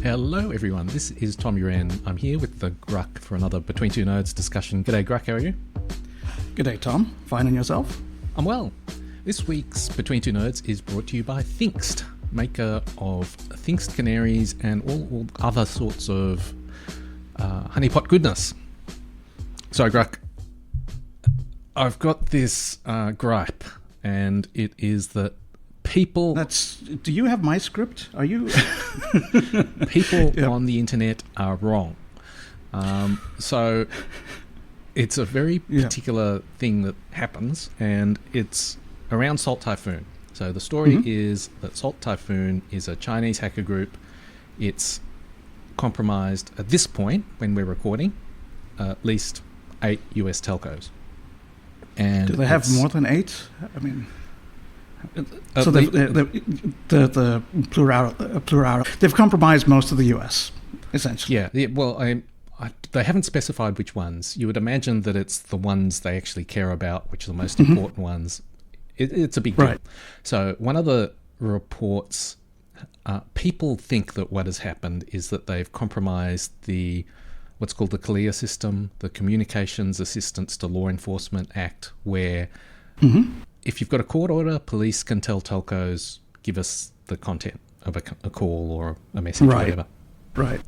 Hello everyone, this is Tom Uren. I'm here with the Grugq for another Between Two Nerds discussion. G'day Grugq, how are you? G'day Tom, fine, and yourself? I'm well. This week's Between Two Nerds is brought to you by Thinkst, maker of Thinkst canaries and all other sorts of honeypot goodness. So Grugq, I've got this gripe, and it is that people... Do you have my script? Are you... people on the internet are wrong. So it's a very particular thing that happens, and it's around Salt Typhoon. So the story is that Salt Typhoon is a Chinese hacker group. It's compromised, at this point, when we're recording, at least 8 US telcos. And do they have more than 8? I mean... So the plural, they've compromised most of the US, essentially. Yeah, well, they haven't specified which ones. You would imagine that it's the ones they actually care about, which are the most important ones. It's a big deal. Right. So one of the reports, people think that what has happened is that they've compromised what's called the CLIA system, the Communications Assistance to Law Enforcement Act, where... if you've got a court order, police can tell telcos, give us the content of a call or a message or whatever. Right.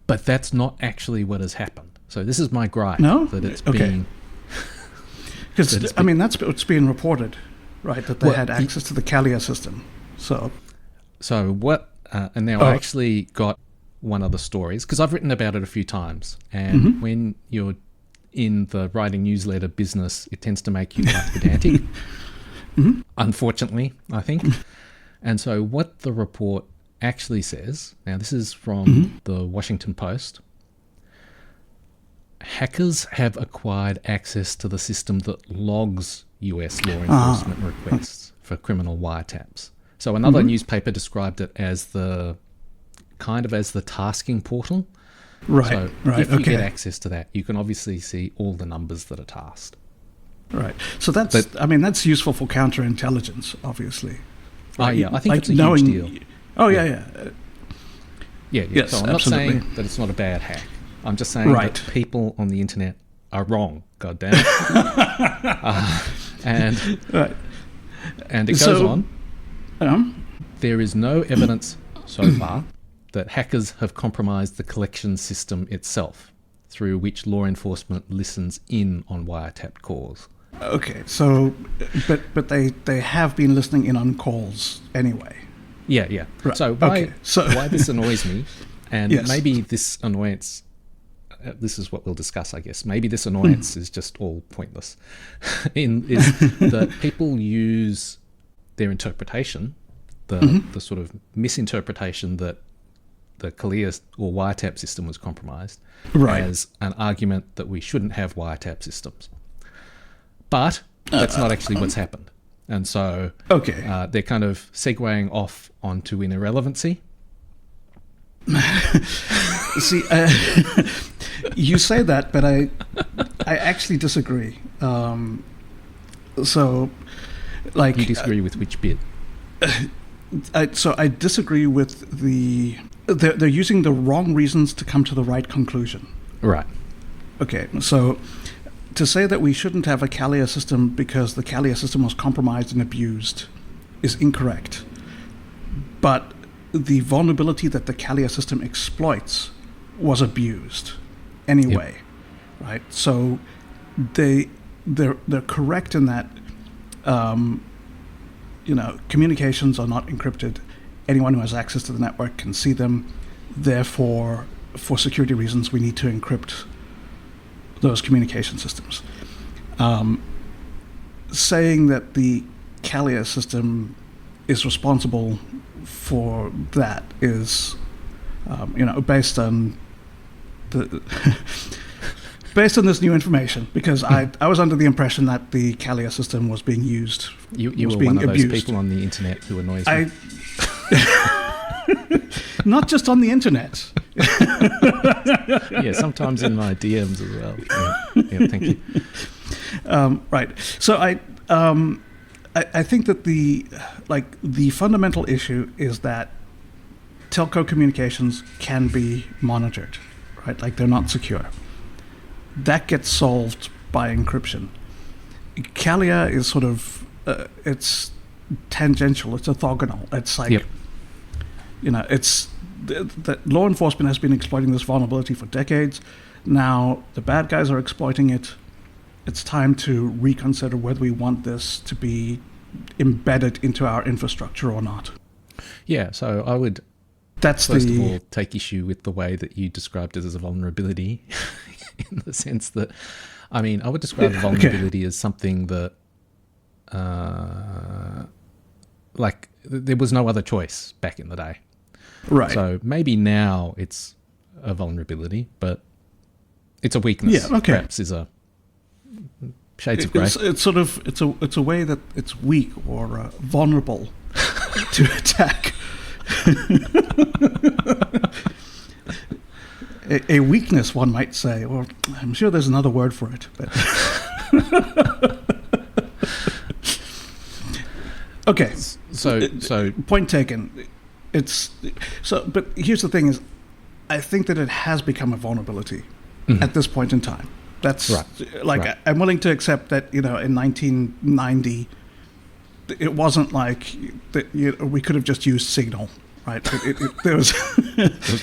But that's not actually what has happened. So this is my gripe. No? That it's been... Because, I mean, that's what's being reported, right? That they had access to the CALIA system. So what... and now I actually got one of the stories, because I've written about it a few times. And when you're in the writing newsletter business, it tends to make you quite pedantic, unfortunately, I think. And so what the report actually says, now this is from the Washington Post, hackers have acquired access to the system that logs US law enforcement requests for criminal wiretaps. So another newspaper described it as the tasking portal. Right, so if you get access to that, you can obviously see all the numbers that are tasked. Right. So that's useful for counterintelligence, obviously. Right? I think it's a huge deal. Yes, so I'm not saying that it's not a bad hack. I'm just saying that people on the internet are wrong, goddamn. And it goes on. There is no evidence so far that hackers have compromised the collection system itself, through which law enforcement listens in on wiretapped calls. Okay, so, but they have been listening in on calls anyway. Yeah. Right. So why this annoys me, and maybe this annoyance, this is what we'll discuss, I guess. Maybe this annoyance is just all pointless, is that people use their interpretation, the sort of misinterpretation that the CLIA or wiretap system was compromised as an argument that we shouldn't have wiretap systems. But that's not actually what's happened. And so they're kind of segueing off onto irrelevancy. See, you say that, but I actually disagree. So, like... You disagree with which bit? I disagree with they're using the wrong reasons to come to the right conclusion. Right. Okay, so to say that we shouldn't have a CALIA system because the CALIA system was compromised and abused is incorrect. But the vulnerability that the CALIA system exploits was abused anyway, right? So they're correct in that communications are not encrypted. Anyone who has access to the network can see them. Therefore, for security reasons, we need to encrypt those communication systems. Saying that the CALIA system is responsible for that is, based on this new information, because I was under the impression that the CALIA system was being used. You were one of those people on the internet who annoys me. Not just on the internet. Yeah, sometimes in my DMs as well. Yeah, thank you. Right. So I think that the fundamental issue is that telco communications can be monitored, right? Like they're not secure. That gets solved by encryption. Kalia is sort of, it's tangential, it's orthogonal. It's like, it's the law enforcement has been exploiting this vulnerability for decades. Now the bad guys are exploiting it. It's time to reconsider whether we want this to be embedded into our infrastructure or not. Yeah, so I would first of all take issue with the way that you described it as a vulnerability in the sense that, I mean, I would describe a vulnerability as something that like there was no other choice back in the day. Right. So maybe now it's a vulnerability, but it's a weakness. Yeah, okay. Perhaps is a shades of grey. It's sort of it's a way that it's weak or vulnerable to attack. a weakness, one might say, or I'm sure there's another word for it. But okay, so point taken. But here's the thing: is I think that it has become a vulnerability at this point in time. That's right. I'm willing to accept that, in 1990, it wasn't like that. We could have just used Signal, right? There was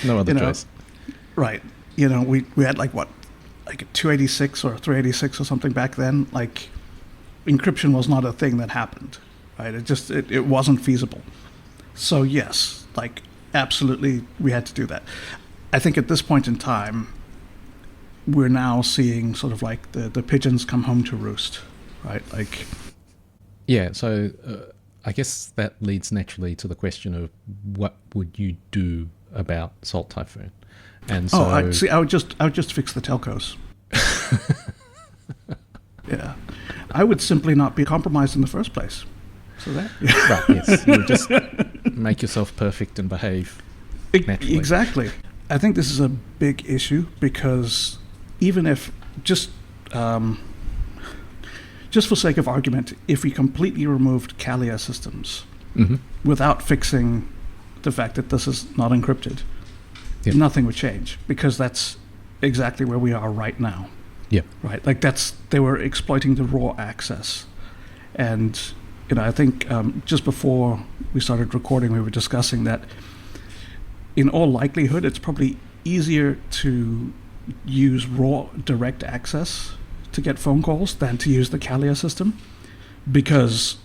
no other choice, right? We had like a 286 or 386 or something back then. Like encryption was not a thing that happened, right? It wasn't feasible. So yes, like absolutely, we had to do that. I think at this point in time, we're now seeing sort of like the pigeons come home to roost, right? Like, yeah. So I guess that leads naturally to the question of what would you do about Salt Typhoon? And so, I would just fix the telcos. Yeah, I would simply not be compromised in the first place. So that right, yes, you would just make yourself perfect and behave naturally. Exactly. I think this is a big issue because even if just for sake of argument, if we completely removed Kalia systems without fixing the fact that this is not encrypted, nothing would change because that's exactly where we are right now. Yeah. Right. Like they were exploiting the raw access. And, I think just before we started recording, we were discussing that in all likelihood, it's probably easier to use raw direct access to get phone calls than to use the Kalia system because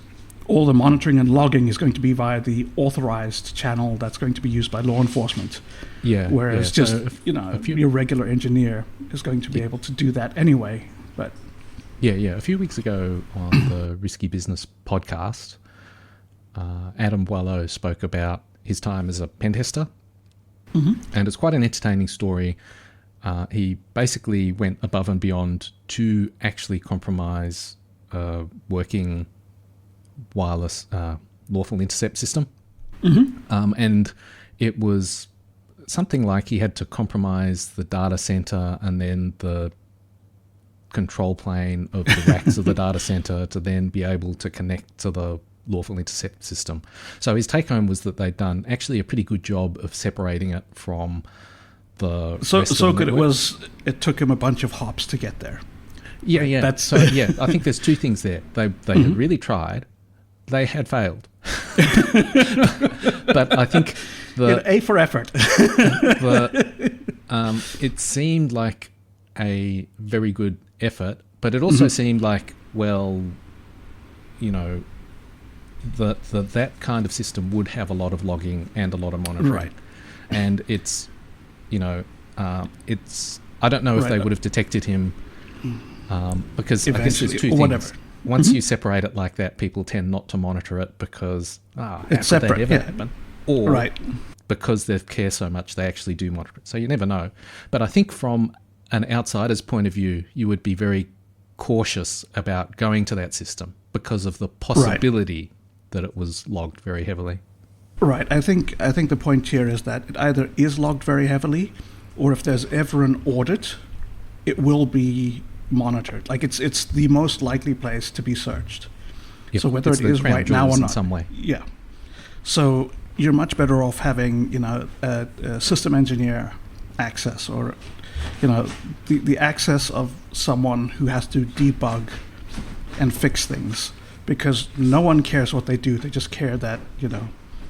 all the monitoring and logging is going to be via the authorized channel that's going to be used by law enforcement. Yeah. Whereas your regular engineer is going to be able to do that anyway. But yeah. A few weeks ago on the Risky Business podcast, Adam Boileau spoke about his time as a pen tester. And it's quite an entertaining story. He basically went above and beyond to actually compromise working wireless lawful intercept system. And it was something like he had to compromise the data center and then the control plane of the racks of the data center to then be able to connect to the lawful intercept system. So his take home was that they'd done actually a pretty good job of separating it from the so good network. It took him a bunch of hops to get there. Yeah. I think there's two things there. They had really tried. They had failed. But I think A for effort. It seemed like a very good effort, but it also seemed like, that kind of system would have a lot of logging and a lot of monitoring. Right. And it's, I don't know if they would have detected him because I guess there's two things. Whatever. Once you separate it like that, people tend not to monitor it because it's separate. That ever happen? Or because they care so much, they actually do monitor it. So you never know. But I think from an outsider's point of view, you would be very cautious about going to that system because of the possibility that it was logged very heavily. Right. I think the point here is that it either is logged very heavily, or if there's ever an audit, it will be monitored. Like it's the most likely place to be searched. Yep. So whether it is right now or not, in some way. Yeah. So you're much better off having, a system engineer access, or, the access of someone who has to debug and fix things, because no one cares what they do. They just care that,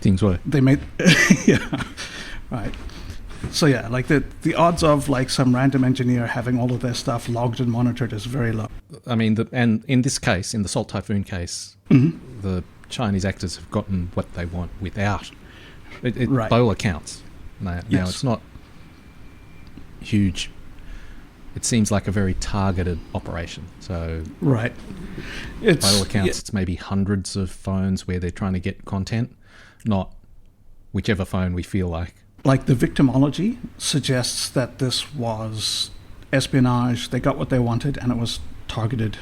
things work. They made, yeah, right. So yeah, like the odds of like some random engineer having all of their stuff logged and monitored is very low. I mean, and in this case, in the Salt Typhoon case, the Chinese actors have gotten what they want without it right. by all accounts. Now it's not huge. It seems like a very targeted operation. So right, by all accounts, it's maybe hundreds of phones where they're trying to get content, not whichever phone we feel like. Like the victimology suggests that this was espionage. They got what they wanted, and it was targeted.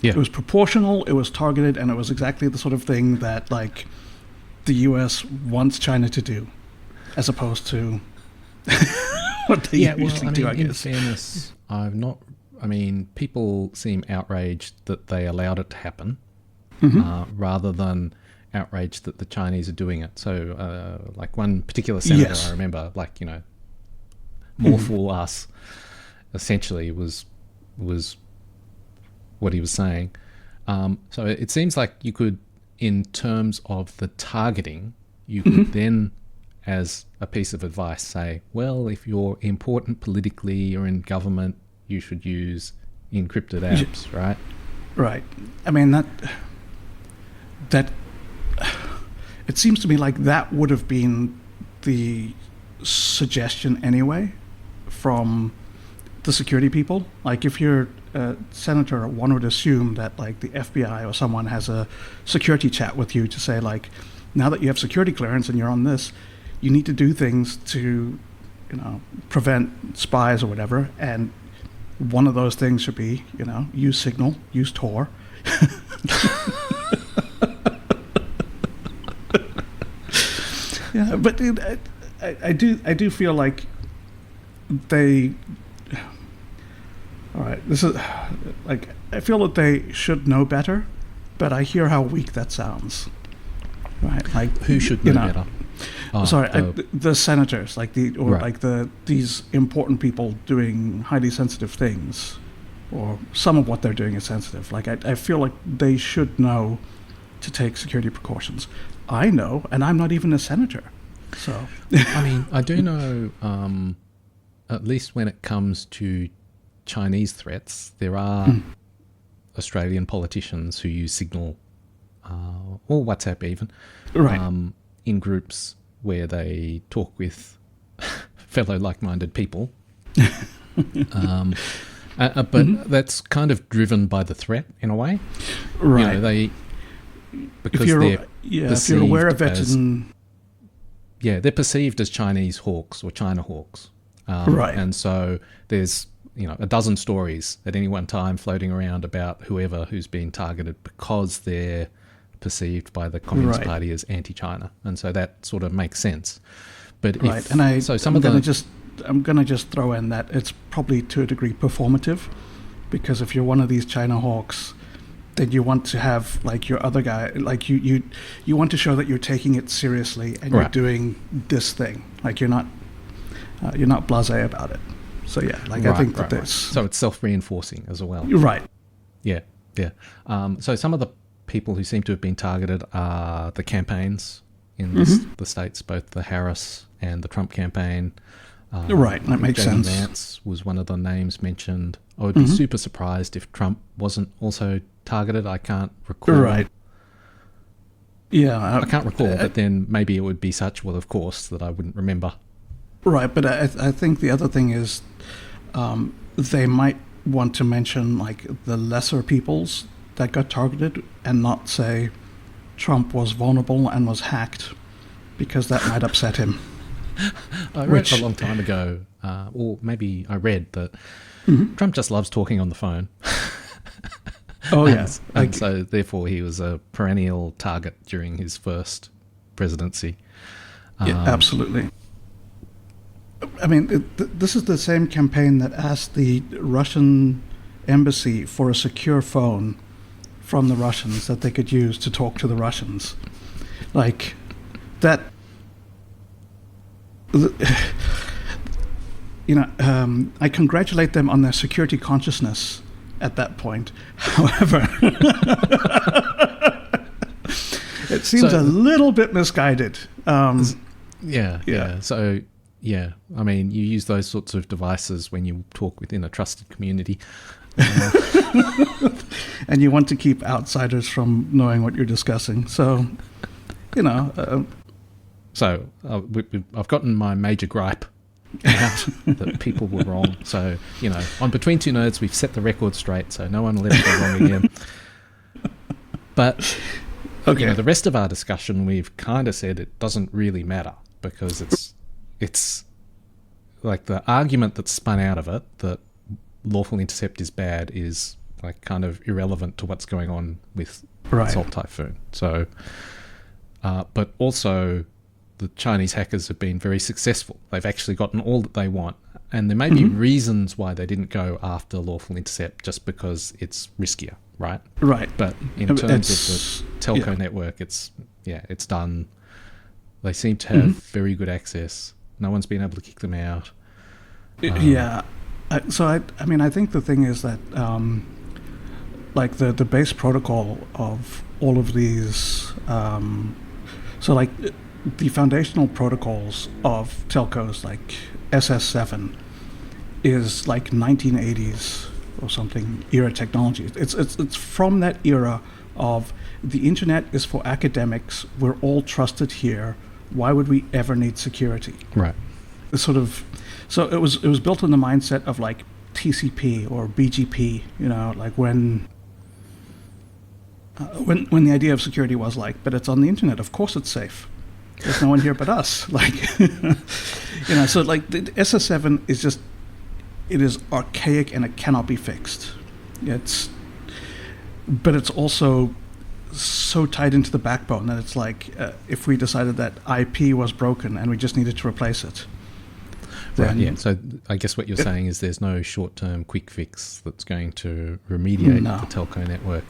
Yeah. It was proportional, it was targeted, and it was exactly the sort of thing that like the US wants China to do, as opposed to what they usually do, I guess. In fairness, people seem outraged that they allowed it to happen, rather than outraged that the Chinese are doing it. So like one particular senator, I remember, like, more for us, essentially was what he was saying. So it seems like you could, in terms of the targeting, you could then, as a piece of advice, say, well, if you're important politically or in government, you should use encrypted apps, right? Right. I mean, that it seems to me like that would have been the suggestion anyway from the security people. Like if you're a senator, one would assume that like the FBI or someone has a security chat with you to say like, now that you have security clearance and you're on this, you need to do things to, prevent spies or whatever. And one of those things should be, use Signal, use Tor. Yeah, but I do feel like they. All right, this is like I feel that they should know better, but I hear how weak that sounds. Right, like who should know better? The senators, like these important people doing highly sensitive things, or some of what they're doing is sensitive. Like I feel like they should know to take security precautions. I know, and I'm not even a senator. So I mean, I do know, at least when it comes to Chinese threats, there are Australian politicians who use Signal or WhatsApp even, right, in groups where they talk with fellow like-minded people. But that's kind of driven by the threat in a way, right? Because if you're aware of it, they're perceived as Chinese hawks or China hawks, right? And so there's a dozen stories at any one time floating around about whoever who's being targeted because they're perceived by the Communist Party as anti-China, and so that sort of makes sense. But I'm going to just throw in that it's probably to a degree performative, because if you're one of these China hawks, then you want to have like your other guy, like you want to show that you're taking it seriously and you're doing this thing, like you're not blasé about it. So yeah, like I think that this. So it's self-reinforcing as well. You're right. Yeah. So some of the people who seem to have been targeted are the campaigns in the states, both the Harris and the Trump campaign. Right, that makes sense. Vance was one of the names mentioned. I would be super surprised if Trump wasn't also targeted. I can't recall. Right. Yeah. I can't recall, but then maybe it would be such, well, of course, that I wouldn't remember. Right, but I think the other thing is they might want to mention like the lesser peoples that got targeted and not say Trump was vulnerable and was hacked, because that might upset him. I read a long time ago, or maybe I read that Trump just loves talking on the phone. Oh, yes. And so therefore he was a perennial target during his first presidency. Yeah, absolutely. I mean, this is the same campaign that asked the Russian embassy for a secure phone from the Russians that they could use to talk to the Russians. Like, that I congratulate them on their security consciousness at that point. However, it seems a little bit misguided. Yeah. So, yeah, I mean, you use those sorts of devices when you talk within a trusted community. And you want to keep outsiders from knowing what you're discussing. So, So I've gotten my major gripe out that people were wrong. So, on Between Two Nerds, we've set the record straight, so no one will ever go wrong again. But, the rest of our discussion, we've kind of said it doesn't really matter because it's like the argument that's spun out of it that lawful intercept is bad is like kind of irrelevant to what's going on with Salt Typhoon. So, but also the Chinese hackers have been very successful. They've actually gotten all that they want. And there may be reasons why they didn't go after lawful intercept just because it's riskier, right? Right. But in terms of the telco network, it's done. They seem to have very good access. No one's been able to kick them out. So I think the thing is that like the base protocol of all of these, so like the foundational protocols of telcos like SS7 is like 1980s or something era technology. It's from that era of the internet is for academics. We're all trusted here. Why would we ever need security? Right. So it was built on the mindset of like TCP or BGP. Like when the idea of security was like, but it's on the internet. Of course, it's safe. There's no one here but us. Like, So like the SS7 is just, it is archaic and it cannot be fixed. But it's also so tied into the backbone that it's like if we decided that IP was broken and we just needed to replace it. Right, yeah. So I guess what you're saying is there's no short-term quick fix that's going to remediate the telco network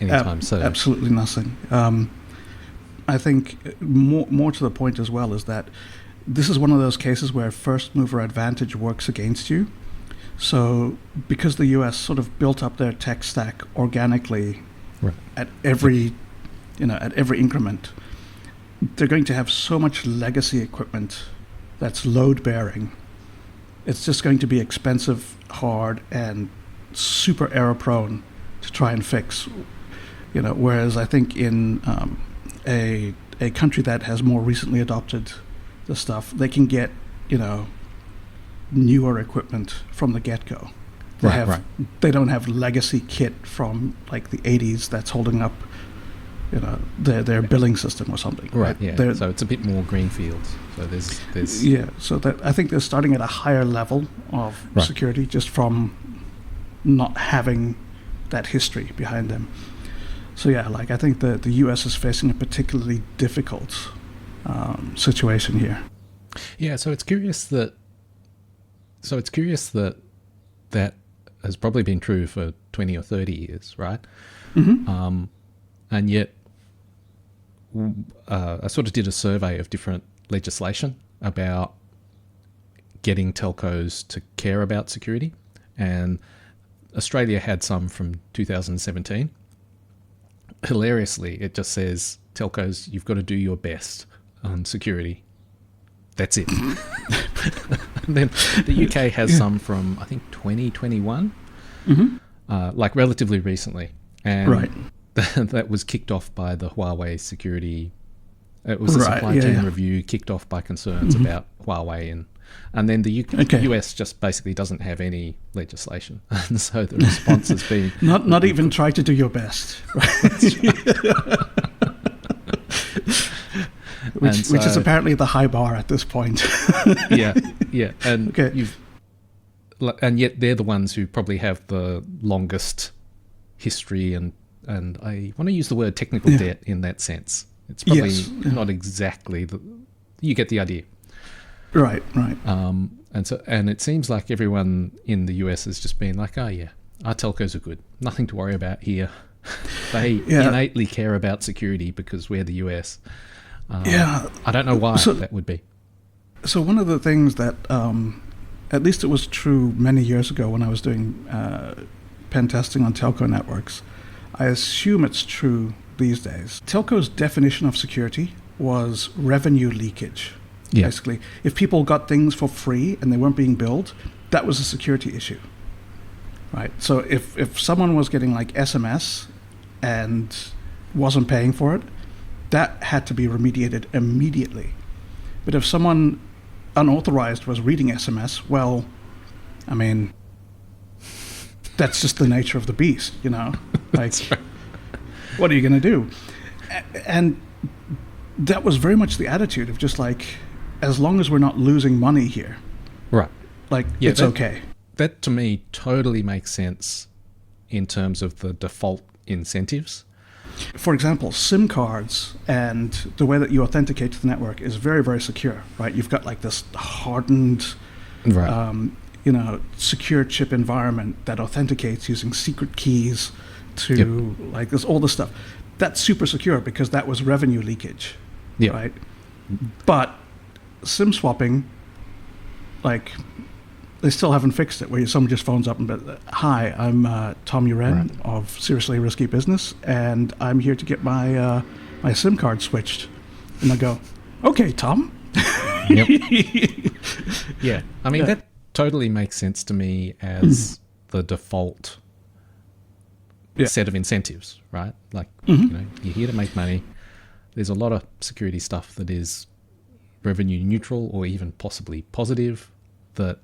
anytime soon. Absolutely nothing. I think more to the point as well is that this is one of those cases where first mover advantage works against you. So because the US sort of built up their tech stack organically at every increment, they're going to have so much legacy equipment that's load bearing. It's just going to be expensive, hard, and super error prone to try and fix. Whereas I think in a country that has more recently adopted the stuff, they can get newer equipment from the get-go. They don't have legacy kit from like the 80s that's holding up their billing system or something. Right. Yeah. So it's a bit more greenfield. So there's So that I think they're starting at a higher level of security just from not having that history behind them. So I think the US is facing a particularly difficult situation here. Yeah. So it's curious that that has probably been true for 20 or 30 years, right? Mm-hmm. And yet, I sort of did a survey of different legislation about getting telcos to care about security, and Australia had some from 2017. Hilariously, it just says, telcos, you've got to do your best on security. That's it. And then the UK has some from, I think, 2021, like relatively recently. And that was kicked off by the Huawei security. It was a supply chain review kicked off by concerns about Huawei. And then the US just basically doesn't have any legislation. And so the response has been... Not even try to do your best. Which is apparently the high bar at this point. yeah. And and yet they're the ones who probably have the longest history and I want to use the word technical debt in that sense. It's probably not exactly you get the idea. Right. And it seems like everyone in the US has just been like, oh yeah, our telcos are good. Nothing to worry about here. They innately care about security because we're the US. I don't know why that would be. So one of the things that, at least it was true many years ago when I was doing pen testing on telco networks, I assume it's true these days. Telco's definition of security was revenue leakage. Yeah. Basically, if people got things for free and they weren't being billed, that was a security issue, right? So if someone was getting like SMS and wasn't paying for it, that had to be remediated immediately. But if someone unauthorized was reading SMS, well, I mean, that's just the nature of the beast, you know? Like, what are you going to do? And that was very much the attitude of just like, as long as we're not losing money here, right? Like, yeah, it's okay. That to me totally makes sense in terms of the default incentives. For example, SIM cards and the way that you authenticate to the network is very, very secure, right? You've got like this hardened, right. Secure chip environment that authenticates using secret keys to like this, all this stuff. That's super secure because that was revenue leakage, right? But SIM swapping, like, they still haven't fixed it, where someone just phones up and says, "Hi, I'm Tom Uren of Seriously Risky Business, and I'm here to get my my SIM card switched." And I go, "Okay, Tom." Yep. Yeah, I mean, that totally makes sense to me as the default set of incentives, right? Like, you're here to make money. There's a lot of security stuff that is revenue neutral or even possibly positive that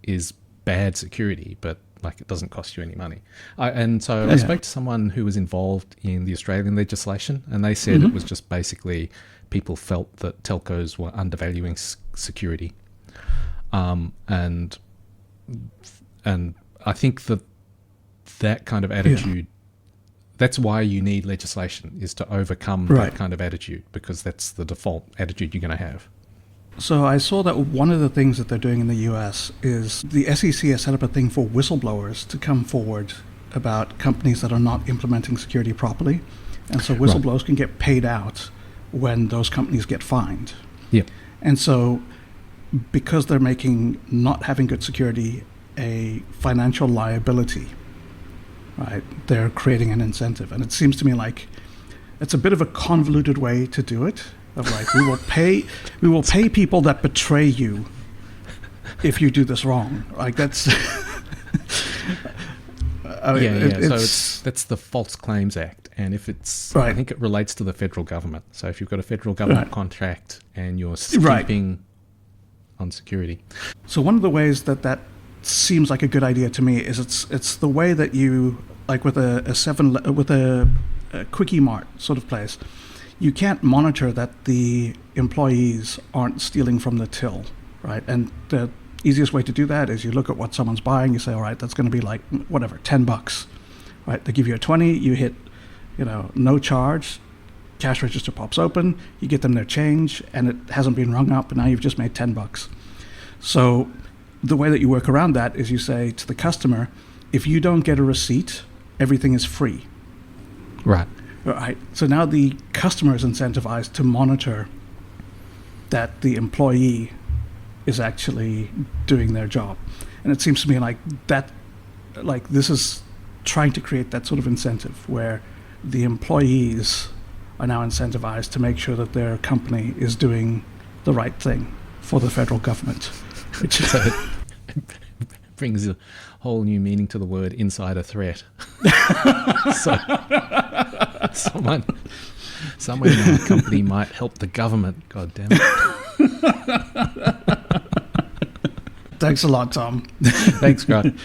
is bad security, but like it doesn't cost you any money. I spoke to someone who was involved in the Australian legislation, and they said it was just basically people felt that telcos were undervaluing security, and I think that kind of attitude. That's why you need legislation, is to overcome that kind of attitude, because that's the default attitude you're going to have. So I saw that one of the things that they're doing in the US is the SEC has set up a thing for whistleblowers to come forward about companies that are not implementing security properly. And so whistleblowers can get paid out when those companies get fined. Yeah. And so because they're making not having good security a financial liability, right, they're creating an incentive. And it seems to me like it's a bit of a convoluted way to do it. Of like, we will pay people that betray you if you do this wrong. Like, that's so that's the False Claims Act, and if it's I think it relates to the federal government. So if you've got a federal government contract and you're skimping on security. So one of the ways that seems like a good idea to me is it's the way that you, like with a Quickie Mart sort of place, you can't monitor that the employees aren't stealing from the till, right? And the easiest way to do that is you look at what someone's buying, you say, all right, that's going to be like, whatever, $10, right? They give you a 20, you hit, no charge, cash register pops open, you get them their change, and it hasn't been rung up, and now you've just made $10. So the way that you work around that is you say to the customer, if you don't get a receipt, everything is free. Right. Right. So now the customer is incentivized to monitor that the employee is actually doing their job. And it seems to me like that, like this is trying to create that sort of incentive where the employees are now incentivized to make sure that their company is doing the right thing for the federal government. Which so it brings a whole new meaning to the word insider threat. So someone in our company might help the government. God damn it. Thanks a lot, Tom. Thanks, Grugq.